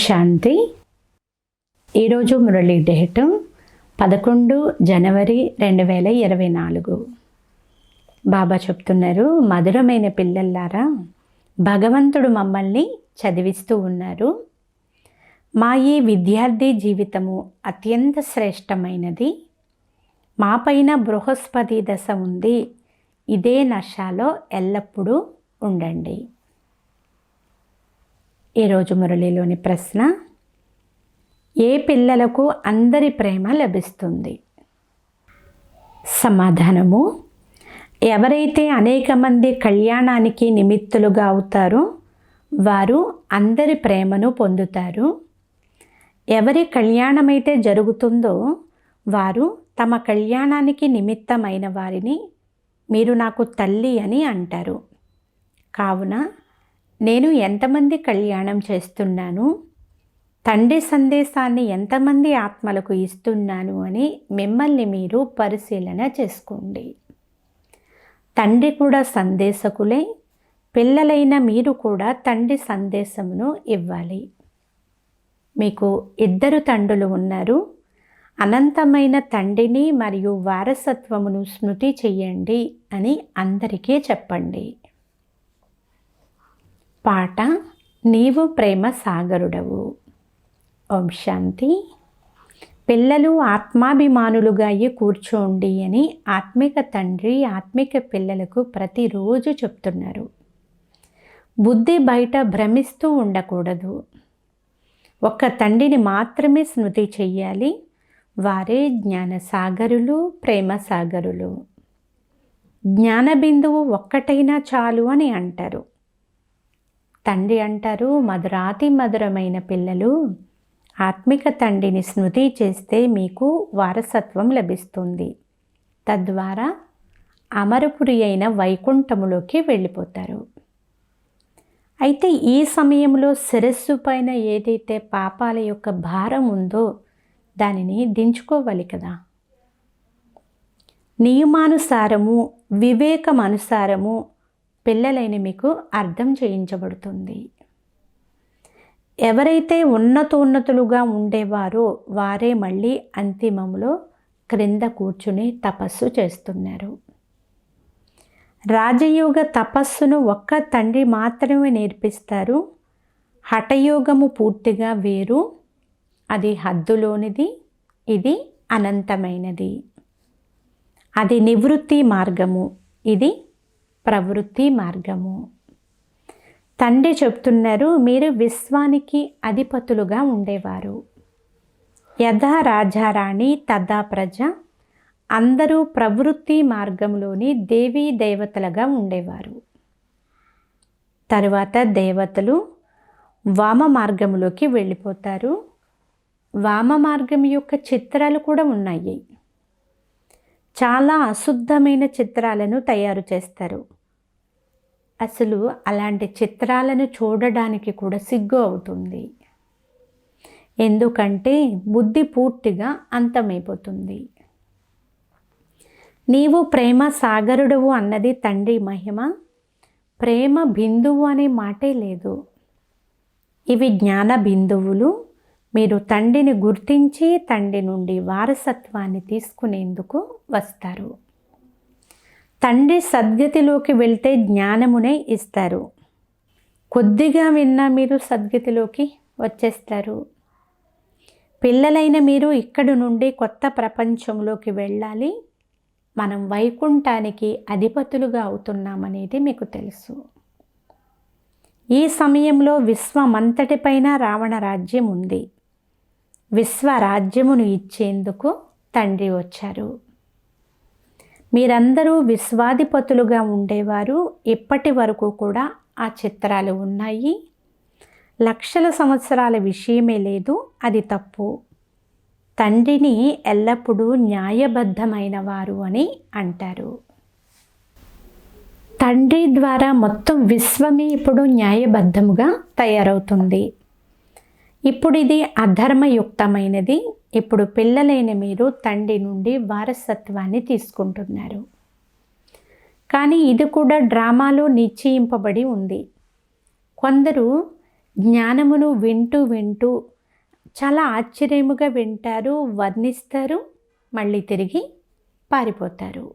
శాంతి. ఈరోజు మురళీ డేట్ 11 జనవరి 2024. బాబా చెప్తున్నారు, మధురమైన పిల్లల్లారా, భగవంతుడు మమ్మల్ని చదివిస్తూ ఉన్నారు. మా ఈ విద్యార్థి జీవితము అత్యంత శ్రేష్టమైనది. మా పైన బృహస్పతి దశ ఉంది. ఇదే నశాలో ఎల్లప్పుడూ ఉండండి. ఈరోజు మురళిలోని ప్రశ్న, ఏ పిల్లలకు అందరి ప్రేమ లభిస్తుంది? సమాధానము, ఎవరైతే అనేక మంది కళ్యాణానికి నిమిత్తులుగా అవుతారో వారు అందరి ప్రేమను పొందుతారు. ఎవరి కళ్యాణమైతే జరుగుతుందో వారు తమ కళ్యాణానికి నిమిత్తమైన వారిని మీరు నాకు తల్లి అని అంటారు. కావున నేను ఎంతమంది కళ్యాణం చేస్తున్నాను, తండ్రి సందేశాన్ని ఎంతమంది ఆత్మలకు ఇస్తున్నాను అని మిమ్మల్ని మీరు పరిశీలన చేసుకోండి. తండ్రి కూడా సందేశకులే, పిల్లలైన మీరు కూడా తండ్రి సందేశమును ఇవ్వాలి. మీకు 2 తండ్రులు ఉన్నారు. అనంతమైన తండ్రిని మరియు వారసత్వమును స్మృతి చెయ్యండి అని అందరికీ చెప్పండి. పాట, నీవు ప్రేమ సాగరుడవు. ఓం శాంతి. పిల్లలు ఆత్మాభిమానులుగా అయ్యి కూర్చోండి అని ఆత్మిక తండ్రి ఆత్మిక పిల్లలకు ప్రతిరోజు చెప్తున్నారు. బుద్ధి బయట భ్రమిస్తూ ఉండకూడదు. ఒక్క తండ్రిని మాత్రమే స్మృతి చెయ్యాలి. వారే జ్ఞాన సాగరులు, ప్రేమ సాగరులు. జ్ఞాన బిందువు ఒక్కటైనా చాలు అని అంటారు. తండ్రి అంటారు, మధురాతి మధురమైన పిల్లలు, ఆత్మిక తండ్రిని స్మృతి చేస్తే మీకు వారసత్వం లభిస్తుంది. తద్వారా అమరపురి అయిన వైకుంఠములోకి వెళ్ళిపోతారు. అయితే ఈ సమయంలో శిరస్సు పైన ఏదైతే పాపాల యొక్క భారం ఉందో దానిని దించుకోవాలి కదా. నియమానుసారము, వివేకమనుసారము పిల్లలైన మీకు అర్థం చేయించబడుతుంది. ఎవరైతే ఉన్నతోన్నతులుగా ఉండేవారో వారే మళ్ళీ అంతిమంలో క్రింద కూర్చుని తపస్సు చేస్తున్నారు. రాజయోగ తపస్సును ఒక్క తండ్రి మాత్రమే నేర్పిస్తారు. హఠయోగము పూర్తిగా వేరు. అది హద్దులోనిది, ఇది అనంతమైనది. అది నివృత్తి మార్గము, ఇది ప్రవృత్తి మార్గము. తండ్రి చెప్తున్నారు, మీరు విశ్వానికి అధిపతులుగా ఉండేవారు. యథా రాజారాణి తదా ప్రజ. అందరూ ప్రవృత్తి మార్గంలోని దేవీ దేవతలుగా ఉండేవారు. తరువాత దేవతలు వామ మార్గంలోకి వెళ్ళిపోతారు. వామ మార్గం యొక్క చిత్రాలు కూడా ఉన్నాయి. చాలా అశుద్ధమైన చిత్రాలను తయారు చేస్తారు. అసలు అలాంటి చిత్రాలను చూడడానికి కూడా సిగ్గు అవుతుంది. ఎందుకంటే బుద్ధి పూర్తిగా అంతమైపోతుంది. నీవు ప్రేమ సాగరుడవు అన్నది తండ్రి మహిమ. ప్రేమ బిందువు అనే మాటే లేదు. ఇవి జ్ఞాన బిందువులు. మీరు తండ్రిని గుర్తించి తండ్రి నుండి వారసత్వాన్ని తీసుకునేందుకు వస్తారు. తండ్రి సద్గతిలోకి వెళ్తే జ్ఞానమునే ఇస్తారు. కొద్దిగా విన్నా మీరు సద్గతిలోకి వచ్చేస్తారు. పిల్లలైన మీరు ఇక్కడి నుండి కొత్త ప్రపంచంలోకి వెళ్ళాలి. మనం వైకుంఠానికి అధిపతులుగా అవుతున్నామనేది మీకు తెలుసు. ఈ సమయంలో విశ్వమంతటిపైన రావణ రాజ్యం ఉంది. విశ్వరాజ్యమును ఇచ్చేందుకు తండ్రి వచ్చారు. మీరందరూ విశ్వాధిపతులుగా ఉండేవారు. ఇప్పటి వరకు కూడా ఆ చిత్రాలు ఉన్నాయి. లక్షల సంవత్సరాల విషయమే లేదు. అది తప్పు. తండ్రిని ఎల్లప్పుడూ న్యాయబద్ధమైన వారు అని అంటారు. తండ్రి ద్వారా మొత్తం విశ్వమే ఇప్పుడు న్యాయబద్ధముగా తయారవుతుంది. ఇప్పుడు ఇది అధర్మయుక్తమైనది. ఇప్పుడు పిల్లలైన మీరు తండ్రి నుండి వారసత్వాన్ని తీసుకుంటున్నారు. కానీ ఇది కూడా డ్రామాలో నిశ్చయింపబడి ఉంది. కొందరు జ్ఞానమును వింటూ వింటూ చాలా ఆశ్చర్యముగా వింటారు, వర్ణిస్తారు, మళ్ళీ తిరిగి పారిపోతారు.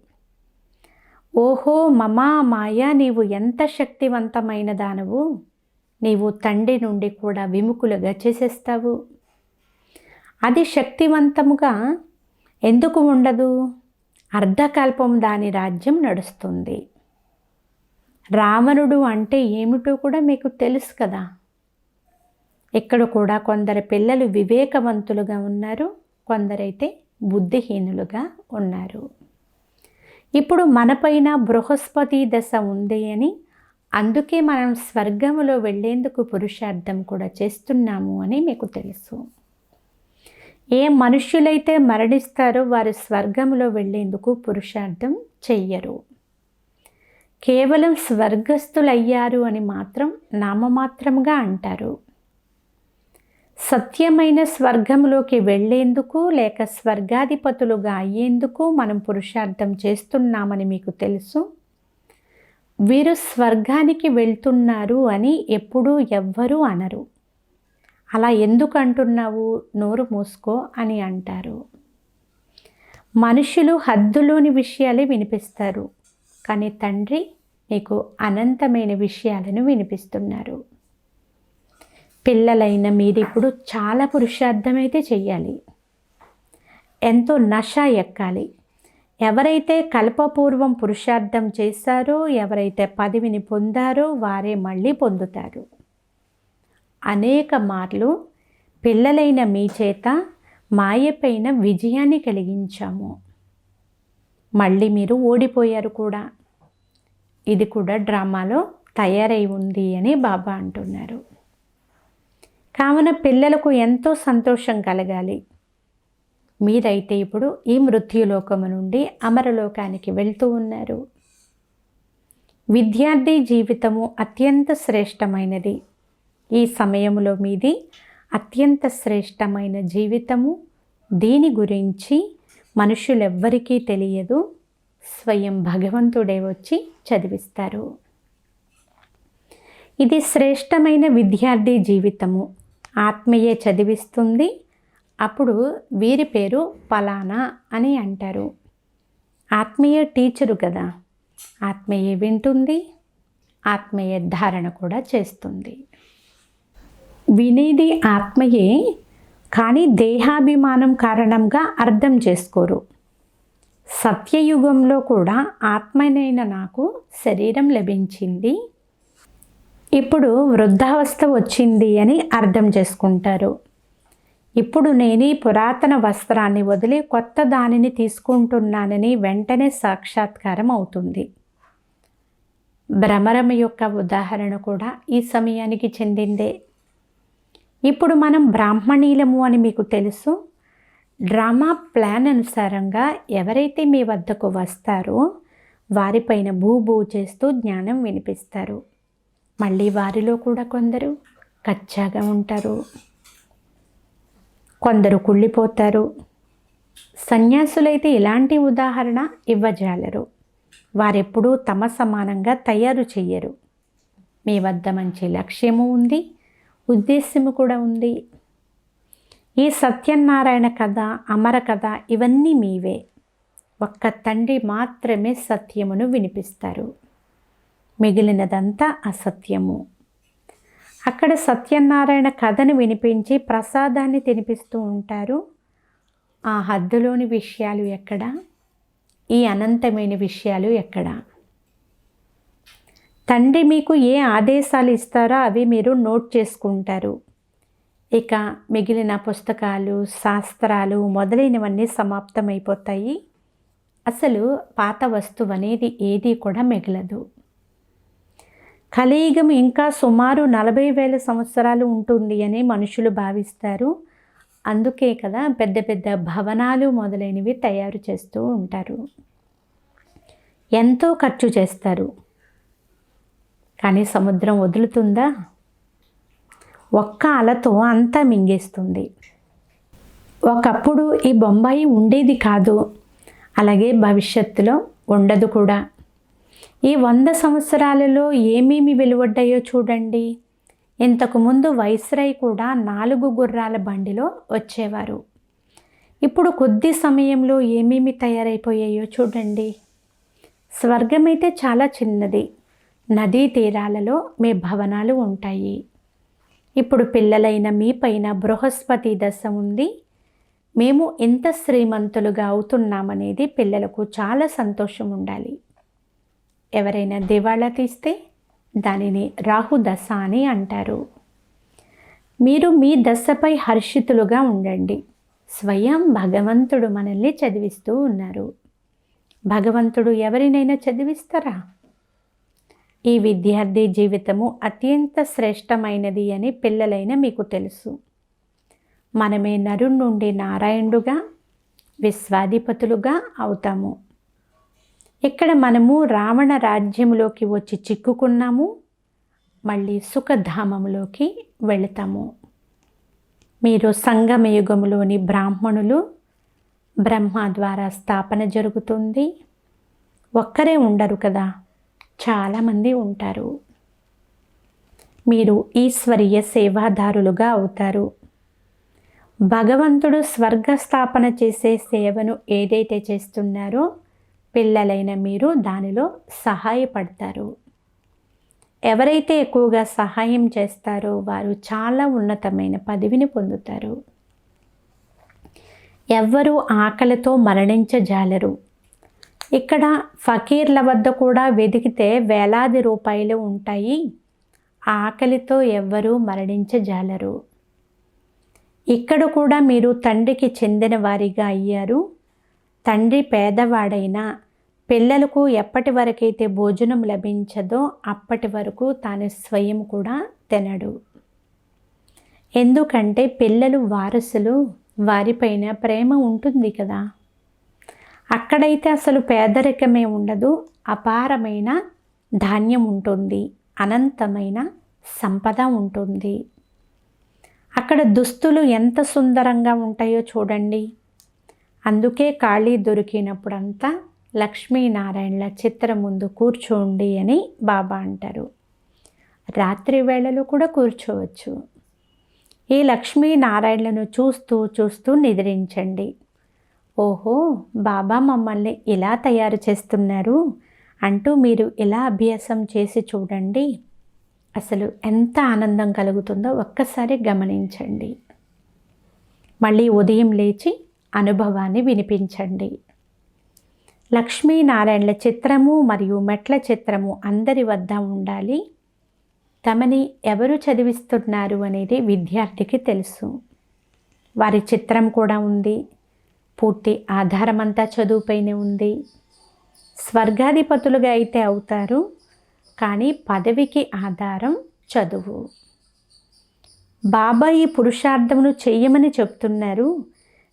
ఓహో మమా మాయ, నీవు ఎంత శక్తివంతమైన దానవు, నీవు తండ్రి నుండి కూడా విముఖులుగా చేసేస్తావు. అది శక్తివంతముగా ఎందుకు ఉండదు? అర్ధకల్పం దాని రాజ్యం నడుస్తుంది. రావణుడు అంటే ఏమిటో కూడా మీకు తెలుసు కదా. ఇక్కడ కూడా కొందరు పిల్లలు వివేకవంతులుగా ఉన్నారు, కొందరైతే బుద్ధిహీనులుగా ఉన్నారు. ఇప్పుడు మనపైన బృహస్పతి దశ ఉంది అని, అందుకే మనం స్వర్గములో వెళ్ళేందుకు పురుషార్థం కూడా చేస్తున్నాము అని మీకు తెలుసు. ఏ మనుష్యులైతే మరణిస్తారో వారు స్వర్గములో వెళ్ళేందుకు పురుషార్థం చెయ్యరు. కేవలం స్వర్గస్థులయ్యారు అని మాత్రం నామమాత్రంగా అంటారు. సత్యమైన స్వర్గంలోకి వెళ్ళేందుకు లేక స్వర్గాధిపతులుగా అయ్యేందుకు మనం పురుషార్థం చేస్తున్నామని మీకు తెలుసు. వీరు స్వర్గానికి వెళ్తున్నారు అని ఎప్పుడూ ఎవ్వరూ అనరు. అలా ఎందుకు అంటున్నావు, నోరు మూసుకో అని అంటారు. మనుషులు హద్దులోని విషయాలే వినిపిస్తారు, కానీ తండ్రి మీకు అనంతమైన విషయాలను వినిపిస్తున్నారు. పిల్లలైన మీరిప్పుడు చాలా పురుషార్థమైతే చెయ్యాలి, ఎంతో నష ఎక్కాలి. ఎవరైతే కల్పపూర్వం పురుషార్థం చేశారో, ఎవరైతే పదవిని పొందారో వారే మళ్ళీ పొందుతారు. అనేక మార్లు పిల్లలైన మీ చేత మాయపైన విజయాన్ని కలిగించాము, మళ్ళీ మీరు ఓడిపోయారు కూడా. ఇది కూడా డ్రామాలో తయారై ఉంది అని బాబా అంటున్నారు. కావున పిల్లలకు ఎంతో సంతోషం కలగాలి. మీరైతే ఇప్పుడు ఈ మృత్యులోకము నుండి అమరలోకానికి వెళ్తూ ఉన్నారు. విద్యార్థి జీవితము అత్యంత శ్రేష్టమైనది. ఈ సమయంలో మీది అత్యంత శ్రేష్టమైన జీవితము. దీని గురించి మనుషులెవ్వరికీ తెలియదు, స్వయం భగవంతుడే వచ్చి చదివిస్తారు. ఇది శ్రేష్టమైన విద్యార్థి జీవితము. ఆత్మయే చదివిస్తుంది. అప్పుడు వీరి పేరు ఫలానా అని అంటారు. ఆత్మీయ టీచరు కదా, ఆత్మయే వింటుంది, ఆత్మీయ ధారణ కూడా చేస్తుంది. వినేది ఆత్మయే, కానీ దేహాభిమానం కారణంగా అర్థం చేసుకోరు. సత్యయుగంలో కూడా ఆత్మనైన నాకు శరీరం లభించింది, ఇప్పుడు వృద్ధావస్థ వచ్చింది అని అర్థం చేసుకుంటారు. ఇప్పుడు నేను ఈ పురాతన వస్త్రాన్ని వదిలి కొత్త దానిని తీసుకుంటున్నానని వెంటనే సాక్షాత్కారం అవుతుంది. భ్రమరం యొక్క ఉదాహరణ కూడా ఈ సమయానికి చెందిందే. ఇప్పుడు మనం బ్రాహ్మణీలము అని మీకు తెలుసు. డ్రామా ప్లాన్ అనుసారంగా ఎవరైతే మీ వద్దకు వస్తారో వారిపైన భూ చేస్తూ జ్ఞానం వినిపిస్తారు. మళ్ళీ వారిలో కూడా కొందరు కచ్చాగా ఉంటారు, కొందరు కుళ్ళిపోతారు. సన్యాసులైతే ఇలాంటి ఉదాహరణ ఇవ్వజాలరు. వారెప్పుడూ తమ సమానంగా తయారు చెయ్యరు. మీ వద్ద మంచి లక్ష్యము ఉంది, ఉద్దేశ్యము కూడా ఉంది. ఈ సత్యనారాయణ కథ, అమర కథ ఇవన్నీ మీవే. ఒక్క తండ్రి మాత్రమే సత్యమును వినిపిస్తారు, మిగిలినదంతా అసత్యము. అక్కడ సత్యనారాయణ కథను వినిపించి ప్రసాదాన్ని తినిపిస్తూ ఉంటారు. ఆ హద్దులోని విషయాలు ఎక్కడ, ఈ అనంతమైన విషయాలు ఎక్కడ? తండ్రి మీకు ఏ ఆదేశాలు ఇస్తారో అవి మీరు నోట్ చేసుకుంటారు. ఇక మిగిలిన పుస్తకాలు, శాస్త్రాలు మొదలైనవన్నీ సమాప్తమైపోతాయి. అసలు పాత వస్తువు అనేది ఏది కూడా మిగలదు. కలియుగం ఇంకా సుమారు 40,000 సంవత్సరాలు ఉంటుంది అని మనుషులు భావిస్తారు. అందుకే కదా పెద్ద పెద్ద భవనాలు మొదలైనవి తయారు చేస్తూ ఉంటారు. ఎంతో ఖర్చు చేస్తారు, కానీ సముద్రం వదులుతుందా? ఒక్క అలతో అంతా మింగేస్తుంది. ఒకప్పుడు ఈ బొంబాయి ఉండేది కాదు, అలాగే భవిష్యత్తులో ఉండదు కూడా. ఈ 100 సంవత్సరాలలో ఏమేమి వెలువడ్డాయో చూడండి. ఇంతకుముందు వైస్రాయ్ కూడా 4 గుర్రాల బండిలో వచ్చేవారు. ఇప్పుడు కొద్ది సమయంలో ఏమేమి తయారైపోయాయో చూడండి. స్వర్గమైతే చాలా చిన్నది. నదీ తీరాలలో మీ భవనాలు ఉంటాయి. ఇప్పుడు పిల్లలైన మీ పైన బృహస్పతి దశ ఉంది. మేము ఎంత శ్రీమంతులుగా అవుతున్నామనేది పిల్లలకు చాలా సంతోషం ఉండాలి. ఎవరైనా దివాళా తీస్తే దానిని రాహు దశ అని అంటారు. మీరు మీ దశపై హర్షితులుగా ఉండండి. స్వయం భగవంతుడు మనల్ని చదివిస్తూ ఉన్నారు. భగవంతుడు ఎవరినైనా చదివిస్తారా? ఈ విద్యార్థి జీవితము అత్యంత శ్రేష్టమైనది అని పిల్లలైన మీకు తెలుసు. మనమే నరుడి నుండి నారాయణుడుగా, విశ్వాధిపతులుగా అవుతాము. ఇక్కడ మనము రావణ రాజ్యములోకి వచ్చి చిక్కుకున్నాము. మళ్ళీ సుఖధామంలోకి వెళతాము. మీరు సంగమయుగములోని బ్రాహ్మణులు. బ్రహ్మ ద్వారా స్థాపన జరుగుతుంది. ఒక్కరే ఉండరు కదా, చాలామంది ఉంటారు. మీరు ఈశ్వరీయ సేవాదారులుగా అవుతారు. భగవంతుడు స్వర్గ స్థాపన చేసే సేవను ఏదైతే చేస్తున్నారో పిల్లలైన మీరు దానిలో సహాయపడతారు. ఎవరైతే ఎక్కువగా సహాయం చేస్తారో వారు చాలా ఉన్నతమైన పదవిని పొందుతారు. ఎవ్వరూ ఆకలితో మరణించజాలరు. ఇక్కడ ఫకీర్ల వద్ద కూడా వెతికితే వేలాది రూపాయలు ఉంటాయి. ఆకలితో ఎవ్వరూ మరణించజాలరు. ఇక్కడ కూడా మీరు తండ్రికి చెందిన వారిగా అయ్యారు. తండ్రి పేదవాడైనా పిల్లలకు ఎప్పటి వరకైతే భోజనం లభించదో అప్పటి వరకు తాను స్వయం కూడా తినడు. ఎందుకంటే పిల్లలు వారసులు, వారిపైన ప్రేమ ఉంటుంది కదా. అక్కడైతే అసలు పేదరికమే ఉండదు. అపారమైన ధాన్యం ఉంటుంది, అనంతమైన సంపద ఉంటుంది. అక్కడ దుస్తులు ఎంత సుందరంగా ఉంటాయో చూడండి. అందుకే ఖాళీ దొరికినప్పుడంతా లక్ష్మీనారాయణల చిత్రం ముందు కూర్చోండి అని బాబా అంటారు. రాత్రి వేళలో కూడా కూర్చోవచ్చు. ఈ లక్ష్మీనారాయణలను చూస్తూ చూస్తూ నిద్రించండి. ఓహో, బాబా మమ్మల్ని ఇలా తయారు చేస్తున్నారు అంటూ మీరు ఇలా అభ్యాసం చేసి చూడండి. అసలు ఎంత ఆనందం కలుగుతుందో ఒక్కసారి గమనించండి. మళ్ళీ ఉదయం లేచి అనుభవాన్ని వినిపించండి. లక్ష్మీనారాయణల చిత్రము మరియు మెట్ల చిత్రము అందరి వద్ద ఉండాలి. తమని ఎవరు చదివిస్తున్నారు అనేది విద్యార్థికి తెలుసు. వారి చిత్రం కూడా ఉంది. పూర్తి ఆధారమంతా చదువుపైనే ఉంది. స్వర్గాధిపతులుగా అయితే అవుతారు, కానీ పదవికి ఆధారం చదువు. బాబా ఈ పురుషార్థమును చెయ్యమని చెప్తున్నారు.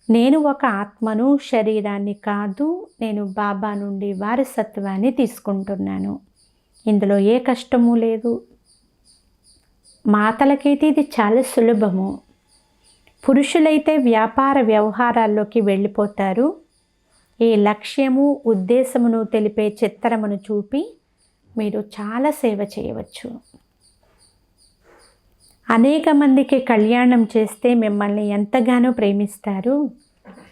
నేను ఒక ఆత్మను, శరీరాన్ని కాదు. నేను బాబా నుండి వారసత్వాన్ని తీసుకుంటున్నాను. ఇందులో ఏ కష్టము లేదు. మాతలకైతే ఇది చాలా సులభము. పురుషులైతే వ్యాపార వ్యవహారాల్లోకి వెళ్ళిపోతారు. ఈ లక్ష్యము, ఉద్దేశమును తెలిపే చిత్రమును చూపి మీరు చాలా సేవ చేయవచ్చు. అనేక మందికి కళ్యాణం చేస్తే మిమ్మల్ని ఎంతగానో ప్రేమిస్తారు.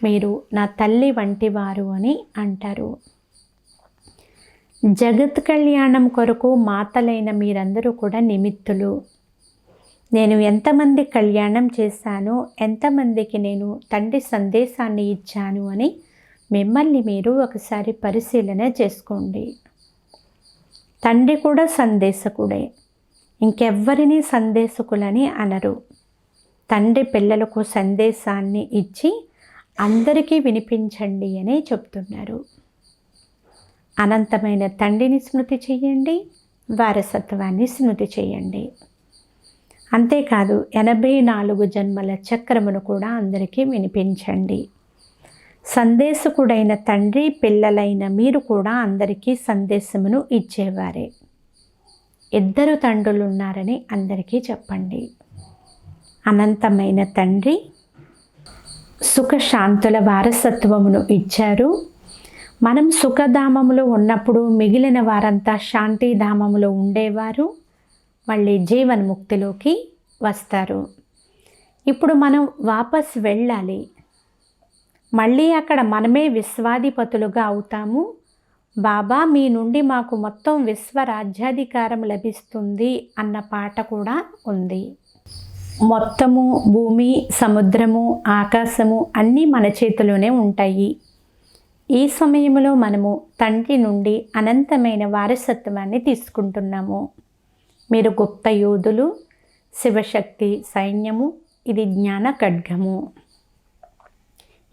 మీరు నా తల్లి వంటి వారు అని అంటారు. జగత్ కళ్యాణం కొరకు మాతలైన మీరందరూ కూడా నిమిత్తులు. నేను ఎంతమంది కళ్యాణం చేశానో, ఎంతమందికి నేను తండ్రి సందేశాన్ని ఇచ్చాను అని మిమ్మల్ని మీరు ఒకసారి పరిశీలన చేసుకోండి. తండ్రి కూడా సందేశకుడే. ఇంకెవ్వరిని సందేశకులని అనరు. తండ్రి పిల్లలకు సందేశాన్ని ఇచ్చి అందరికీ వినిపించండి అని చెప్తున్నారు. అనంతమైన తండ్రిని స్మృతి చేయండి, వారసత్వాన్ని స్మృతి చేయండి. అంతేకాదు 84 జన్మల చక్రమును కూడా అందరికీ వినిపించండి. సందేశకుడైన తండ్రి, పిల్లలైన మీరు కూడా అందరికీ సందేశమును ఇచ్చేవారే. 2 తండ్రులు ఉన్నారని అందరికీ చెప్పండి. అనంతమైన తండ్రి సుఖశాంతుల వారసత్వమును ఇచ్చారు. మనం సుఖధామములో ఉన్నప్పుడు మిగిలిన వారంతా శాంతిధామములో ఉండేవారు. మళ్ళీ జీవన్ముక్తిలోకి వస్తారు. ఇప్పుడు మనం వాపస్ వెళ్ళాలి. మళ్ళీ అక్కడ మనమే విశ్వాధిపతులుగా అవుతాము. బాబా మీ నుండి మాకు మొత్తం విశ్వరాజ్యాధికారం లభిస్తుంది అన్న పాట కూడా ఉంది. మొత్తము భూమి, సముద్రము, ఆకాశము అన్నీ మన చేతిలోనే ఉంటాయి. ఈ సమయంలో మనము తండ్రి నుండి అనంతమైన వారసత్వాన్ని తీసుకుంటున్నాము. మీరు గుప్త యోధులు, శివశక్తి సైన్యము, ఇది జ్ఞాన ఖడ్గము,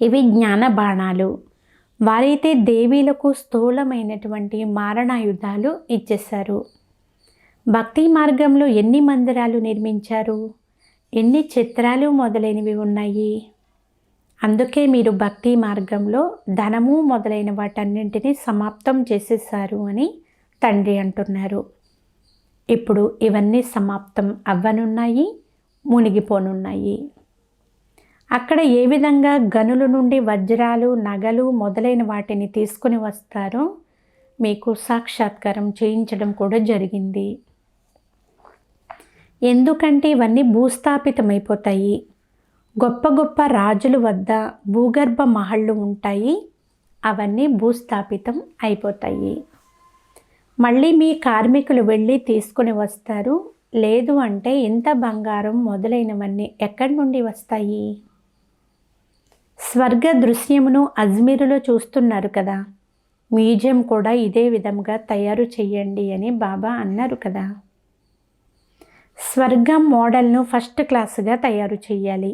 ఇవి జ్ఞాన బాణాలు. వారైతే దేవీలకు స్థూలమైనటువంటి మారణాయుధాలు ఇచ్చేశారు. భక్తి మార్గంలో ఎన్ని మందిరాలు నిర్మించారు, ఎన్ని చిత్రాలు మొదలైనవి ఉన్నాయి. అందుకే మీరు భక్తి మార్గంలో ధనము మొదలైన వాటన్నింటినీ సమాప్తం చేసేసారు అని తండ్రి అంటున్నారు. ఇప్పుడు ఇవన్నీ సమాప్తం అవ్వనున్నాయి, మునిగిపోనున్నాయి. అక్కడ ఏ విధంగా గనుల నుండి వజ్రాలు, నగలు మొదలైన వాటిని తీసుకుని వస్తారో మీకు సాక్షాత్కారం చేయించడం కూడా జరిగింది. ఎందుకంటే ఇవన్నీ భూస్థాపితమైపోతాయి. గొప్ప గొప్ప రాజుల వద్ద భూగర్భ మహళ్ళు ఉంటాయి, అవన్నీ భూస్థాపితం అయిపోతాయి. మళ్ళీ మీ కార్మికులు వెళ్ళి తీసుకుని వస్తారు. లేదు అంటే ఇంత బంగారం మొదలైనవన్నీ ఎక్కడి నుండి వస్తాయి? స్వర్గ దృశ్యమును అజ్మీరులో చూస్తున్నారు కదా, మ్యూజియం కూడా ఇదే విధంగా తయారు చేయండి అని బాబా అన్నారు కదా. స్వర్గం మోడల్ను ఫస్ట్ క్లాసుగా తయారు చేయాలి.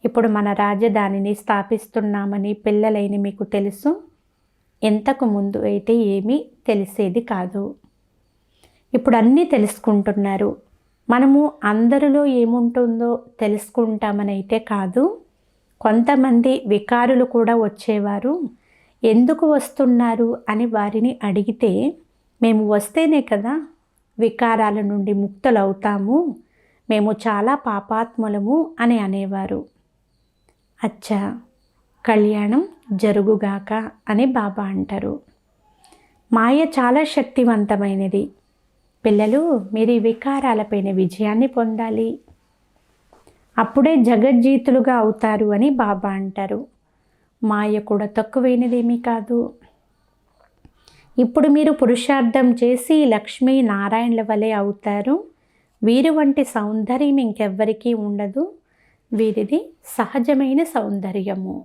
ఇప్పుడు మన రాజధానిని స్థాపిస్తున్నామని పిల్లలైన మీకు తెలుసు. ఇంతకు ముందు అయితే ఏమీ తెలిసేది కాదు. ఇప్పుడు అన్నీ తెలుసుకుంటున్నారు. మనము అందరిలో ఏముంటుందో తెలుసుకుంటామని అయితే కాదు. కొంతమంది వికారులు కూడా వచ్చేవారు. ఎందుకు వస్తున్నారు అని వారిని అడిగితే, మేము వస్తేనే కదా వికారాల నుండి ముక్తులవుతాము, మేము చాలా పాపాత్ములము అని అనేవారు. అచ్చా, కళ్యాణం జరుగుగాక అని బాబా అంటారు. మాయ చాలా శక్తివంతమైనది. పిల్లలు, మీరు ఈ వికారాలపైన విజయాన్ని పొందాలి, అప్పుడే జగజ్జీతులుగా అవుతారు అని బాబా అంటారు. మాయ కూడా తక్కువైనదేమీ కాదు. ఇప్పుడు మీరు పురుషార్థం చేసి లక్ష్మీ నారాయణల వలె అవుతారు. వీరి వంటి సౌందర్యం ఇంకెవ్వరికీ ఉండదు. వీరిది సహజమైన సౌందర్యము.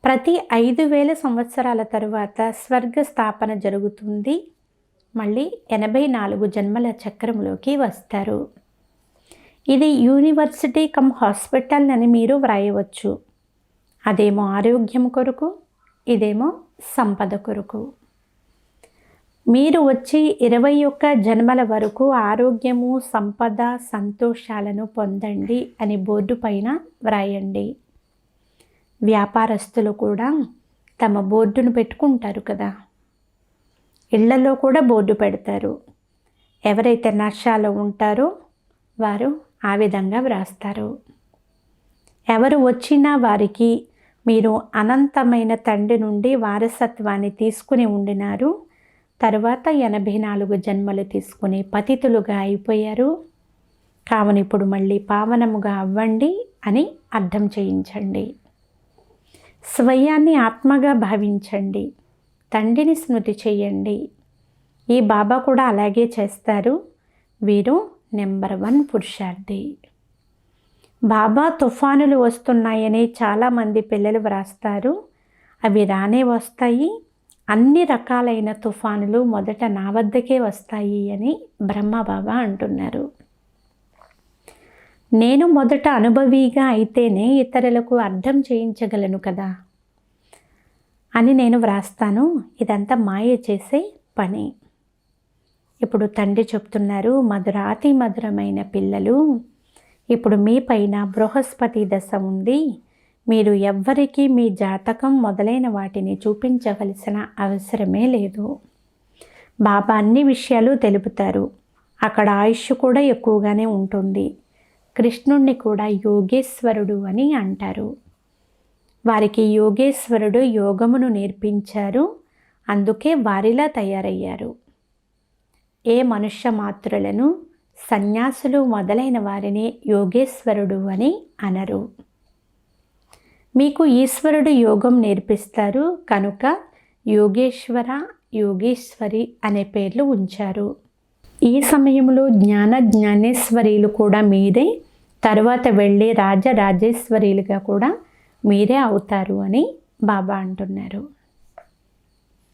ప్రతి 5000 సంవత్సరాల తరువాత స్వర్గ స్థాపన జరుగుతుంది. మళ్ళీ 84 జన్మల చక్రంలోకి వస్తారు. ఇది యూనివర్సిటీ కమ్ హాస్పిటల్ అని మీరు వ్రాయవచ్చు. అదేమో ఆరోగ్యం కొరకు, ఇదేమో సంపద కొరకు. మీరు వచ్చి 21 జన్మల వరకు ఆరోగ్యము, సంపద, సంతోషాలను పొందండి అని బోర్డు పైన వ్రాయండి. వ్యాపారస్తులు కూడా తమ బోర్డును పెట్టుకుంటారు కదా, ఇళ్లలో కూడా బోర్డు పెడతారు. ఎవరైతే నష్టాల్లో ఉంటారో వారు ఆ విధంగా వ్రాస్తారు. ఎవరు వచ్చినా వారికి మీరు అనంతమైన తండ్రి నుండి వారసత్వాన్ని తీసుకుని ఉండినారు. తర్వాత 84 జన్మలు తీసుకుని పతితులుగా అయిపోయారు. కావున ఇప్పుడు మళ్ళీ పావనముగా అవ్వండి అని అర్థం చేయించండి. స్వయాన్ని ఆత్మగా భావించండి. తండ్రిని స్మృతి చేయండి. ఈ బాబా కూడా అలాగే చేస్తారు. వీరు నెంబర్ 1 పురుషార్థి. బాబా తుఫానులు వస్తున్నాయని చాలామంది పిల్లలు వ్రాస్తారు. అవి రానే వస్తాయి. అన్ని రకాలైన తుఫానులు మొదట నా వద్దకే వస్తాయి అని బ్రహ్మబాబా అంటున్నారు. నేను మొదట అనుభవిగా అయితేనే ఇతరులకు అర్థం చేయించగలను కదా అని నేను వ్రాస్తాను. ఇదంతా మాయ చేసే పని. ఇప్పుడు తండ్రి చెప్తున్నారు, మధురాతి మధురమైన పిల్లలు, ఇప్పుడు మీ పైన బృహస్పతి దశ ఉంది. మీరు ఎవ్వరికీ మీ జాతకం మొదలైన వాటిని చూపించవలసిన అవసరమే లేదు. బాబా అన్ని విషయాలు తెలుపుతారు. అక్కడ ఆయుష్ కూడా ఎక్కువగానే ఉంటుంది. కృష్ణుణ్ణి కూడా యోగేశ్వరుడు అని అంటారు. వారికి యోగేశ్వరుడు యోగమును నేర్పించారు. అందుకే వారిలా తయారయ్యారు. ఏ మనుష్య మాత్రులను సన్యాసులు మొదలైన వారిని యోగేశ్వరుడు అని అనరు. మీకు ఈశ్వరుడు యోగం నేర్పిస్తారు కనుక యోగేశ్వర, యోగేశ్వరి అనే పేర్లు ఉంచారు. ఈ సమయంలో జ్ఞానేశ్వరీలు కూడా మీరే, తరువాత వెళ్ళే రాజరాజేశ్వరీలుగా కూడా మీరే అవుతారు అని బాబా అంటున్నారు.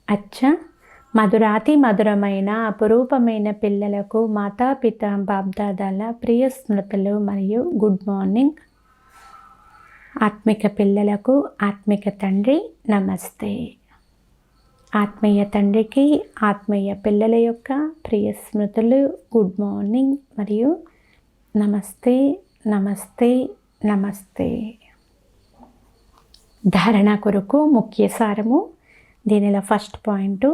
అచ్చా, మధురాతి మధురమైన అపురూపమైన పిల్లలకు మాతాపిత బాబ్దాదాల ప్రియ స్మృతులు మరియు గుడ్ మార్నింగ్. ఆత్మిక పిల్లలకు ఆత్మిక తండ్రి నమస్తే. ఆత్మీయ తండ్రికి ఆత్మీయ పిల్లల యొక్క ప్రియ స్మృతులు, గుడ్ మార్నింగ్ మరియు నమస్తే నమస్తే నమస్తే. ధారణ కొరకు ముఖ్య సారము. దీనిలో ఫస్ట్ పాయింట్,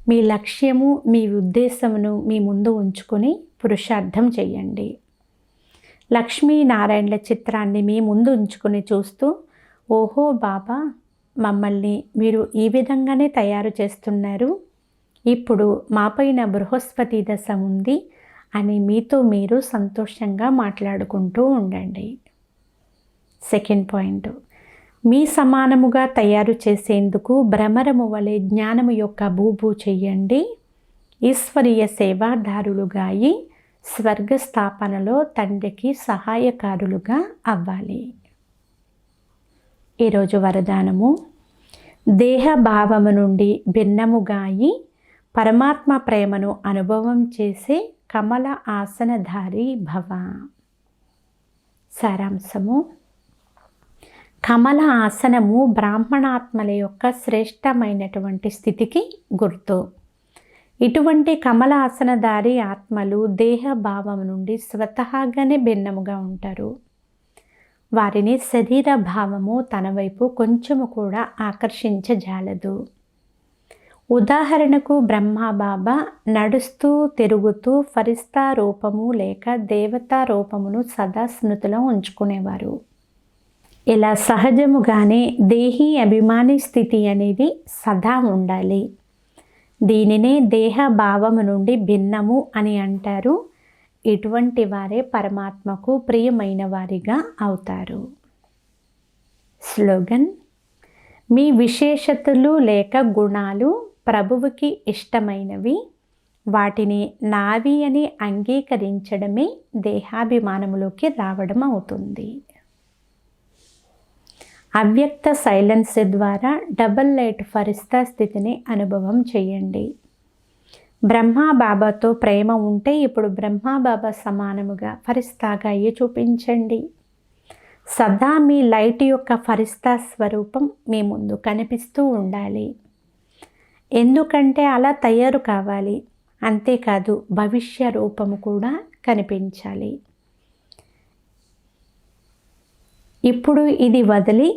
మీ లక్ష్యము మీ ఉద్దేశమును మీ ముందు ఉంచుకొని పురుషార్థం చేయండి. లక్ష్మీనారాయణల చిత్రాన్ని మీ ముందు ఉంచుకొని చూస్తూ, ఓహో బాబా, మమ్మల్ని మీరు ఈ విధంగానే తయారు చేస్తున్నారు, ఇప్పుడు మాపైన బృహస్పతి దశ ఉంది అని మీతో మీరు సంతోషంగా మాట్లాడుకుంటూ ఉండండి. సెకండ్ పాయింట్, మీ సమానముగా తయారు చేసేందుకు భ్రమరము వలె జ్ఞానము యొక్క భూభూ చెయ్యండి. ఈశ్వరీయ సేవాదారులుగా అయి స్వర్గస్థాపనలో తండ్రికి సహాయకారులుగా అవ్వాలి. ఈరోజు వరదానము, దేహభావము నుండి భిన్నముగా అయి పరమాత్మ ప్రేమను అనుభవం చేసే కమల ఆసనధారి భవ. సారాంశము, కమల ఆసనము బ్రాహ్మణాత్మల యొక్క శ్రేష్టమైనటువంటి స్థితికి గుర్తు. ఇటువంటి కమల ఆసనధారి ఆత్మలు దేహభావం నుండి స్వతహాగానే భిన్నముగా ఉంటారు. వారిని శరీర భావము తన వైపు కొంచెము కూడా ఆకర్షించజాలదు. ఉదాహరణకు బ్రహ్మబాబా నడుస్తూ తిరుగుతూ ఫరిస్తా రూపము లేక దేవతా రూపమును సదా స్మృతిలో ఉంచుకునేవారు. ఇలా సహజముగానే దేహీ అభిమాని స్థితి అనేది సదా ఉండాలి. దీనినే దేహ భావము నుండి భిన్నము అని అంటారు. ఇటువంటి వారే పరమాత్మకు ప్రియమైన వారిగా అవుతారు. స్లోగన్, మీ విశేషతలు లేక గుణాలు ప్రభువుకి ఇష్టమైనవి. వాటిని నావి అని అంగీకరించడమే దేహాభిమానములోకి రావడం అవుతుంది. అవ్యక్త సైలెన్స్ ద్వారా డబల్ లైట్ ఫరిస్తా స్థితిని అనుభవం చేయండి. బ్రహ్మబాబాతో ప్రేమ ఉంటే ఇప్పుడు బ్రహ్మబాబా సమానముగా ఫరిస్తాగా అయ్యి చూపించండి. సదా మీ లైట్ యొక్క ఫరిస్తా స్వరూపం మీ ముందు కనిపిస్తూ ఉండాలి. ఎందుకంటే అలా తయారు కావాలి. అంతేకాదు భవిష్య రూపము కూడా కనిపించాలి. ఇప్పుడు ఇది వదిలి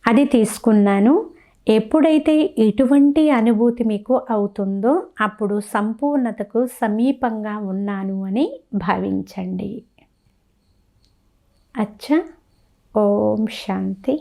అది తీసుకున్నాను. ఎప్పుడైతే ఇటువంటి అనుభూతి మీకు అవుతుందో అప్పుడు సంపూర్ణతకు సమీపంగా ఉన్నాను అని భావించండి. అచ్చా, ఓం శాంతి.